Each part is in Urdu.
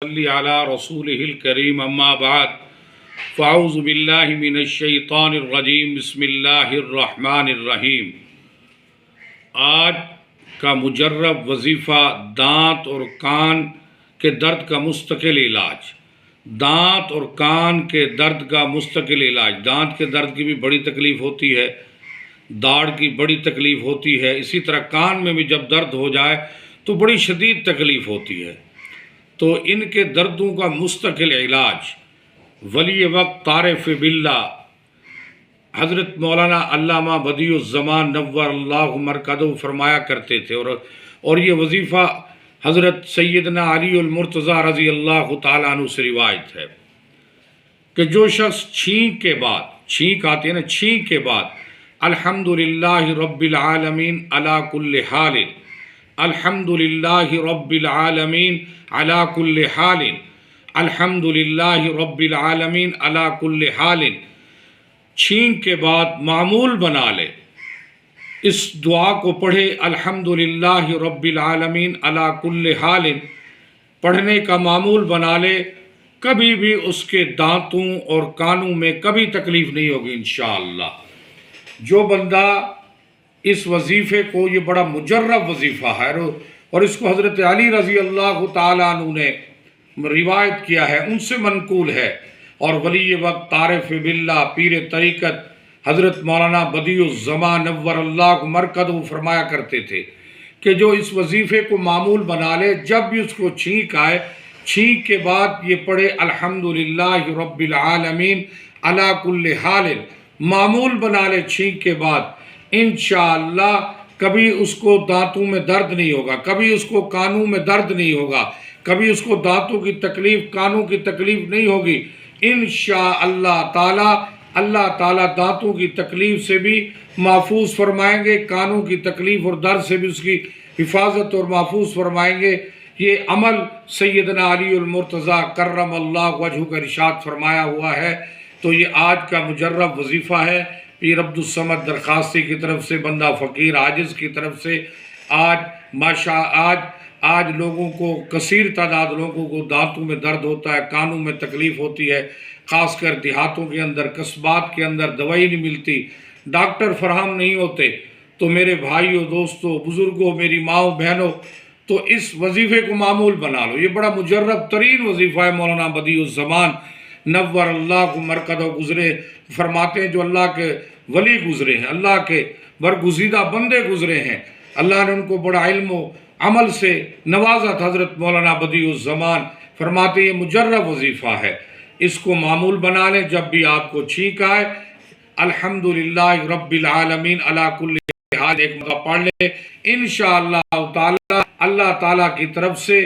صلی علی رسولہ الکریم اما بعد فاعوذ باللہ من الشیطان الرجیم بسم اللہ الرحمن الرحیم۔ آج کا مجرب وظیفہ دانت اور کان کے درد کا مستقل علاج۔ دانت اور کان کے درد کا مستقل علاج۔ دانت کے درد کی بھی بڑی تکلیف ہوتی ہے، داڑھ کی بڑی تکلیف ہوتی ہے، اسی طرح کان میں بھی جب درد ہو جائے تو بڑی شدید تکلیف ہوتی ہے۔ تو ان کے دردوں کا مستقل علاج ولی وقت عارف باللہ حضرت مولانا علامہ بدیع الزمان نور اللہ مرکزہ فرمایا کرتے تھے، اور یہ وظیفہ حضرت سیدنا علی المرتضیٰ رضی اللہ تعالیٰ عنہ سے روایت ہے کہ جو شخص چھینک کے بعد، چھینک آتی ہے نا، چھینک کے بعد الحمدللہ رب العالمین علی کل حال، الحمدللہ رب العالمین علی کل حال، الحمدللہ رب العالمین علی کل حال، چھینک کے بعد معمول بنا لے، اس دعا کو پڑھے الحمدللہ رب العالمین علی کل حال پڑھنے کا معمول بنا لے، کبھی بھی اس کے دانتوں اور کانوں میں کبھی تکلیف نہیں ہوگی انشاءاللہ۔ جو بندہ اس وظیفے کو، یہ بڑا مجرب وظیفہ ہے اور اس کو حضرت علی رضی اللہ تعالیٰ عنہ نے روایت کیا ہے، ان سے منقول ہے، اور ولی وقت عارف باللہ پیر طریقت حضرت مولانا بدیع الزمان نور اللہ مرکزہ فرمایا کرتے تھے کہ جو اس وظیفے کو معمول بنا لے، جب بھی اس کو چھینک آئے، چھینک کے بعد یہ پڑھے الحمدللہ رب العالمین علی کل حال، معمول بنا لے چھینک کے بعد، انشاءاللہ کبھی اس کو دانتوں میں درد نہیں ہوگا، کبھی اس کو کانوں میں درد نہیں ہوگا، کبھی اس کو دانتوں کی تکلیف، کانوں کی تکلیف نہیں ہوگی انشاءاللہ تعالی۔ اللہ تعالیٰ دانتوں کی تکلیف سے بھی محفوظ فرمائیں گے، کانوں کی تکلیف اور درد سے بھی اس کی حفاظت اور محفوظ فرمائیں گے۔ یہ عمل سیدنا علی المرتضیٰ کرم اللہ وجہہ کا ارشاد فرمایا ہوا ہے۔ تو یہ آج کا مجرب وظیفہ ہے، پیر عبد الصمد درخواستی کی طرف سے، بندہ فقیر عاجز کی طرف سے۔ آج لوگوں کو، کثیر تعداد لوگوں کو دانتوں میں درد ہوتا ہے، کانوں میں تکلیف ہوتی ہے، خاص کر دیہاتوں کے اندر، قصبات کے اندر دوائی نہیں ملتی، ڈاکٹر فراہم نہیں ہوتے۔ تو میرے بھائیوں، دوستوں، بزرگوں، میری ماؤں، بہنوں، تو اس وظیفے کو معمول بنا لو۔ یہ بڑا مجرب ترین وظیفہ ہے۔ مولانا بدیع الزمان نور اللہ مرکزہ گزرے فرماتے ہیں، جو اللہ کے ولی گزرے ہیں، اللہ کے برگزیدہ بندے گزرے ہیں، اللہ نے ان کو بڑا علم و عمل سے نوازا تھا۔ حضرت مولانا بدیع الزمان فرماتے ہیں یہ مجرب وظیفہ ہے، اس کو معمول بنا لیں۔ جب بھی آپ کو چھینک آئے الحمدللہ رب العالمین علی کل حال ایک مرتبہ پڑھ لیں، انشاءاللہ تعالی اللہ تعالیٰ کی طرف سے،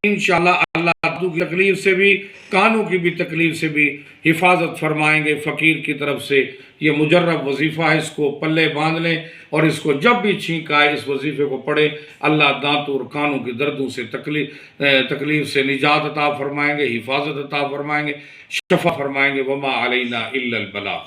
انشاءاللہ اللہ دانتوں کی تکلیف سے بھی، کانوں کی بھی تکلیف سے بھی حفاظت فرمائیں گے فقیر کی طرف سے۔ یہ مجرب وظیفہ ہے، اس کو پلے باندھ لیں، اور اس کو جب بھی چھینک آئے اس وظیفے کو پڑھیں، اللہ دانتوں اور کانوں کی دردوں سے تکلیف سے نجات عطا فرمائیں گے، حفاظت عطا فرمائیں گے، شفا فرمائیں گے۔ وما علینا الا البلاغ۔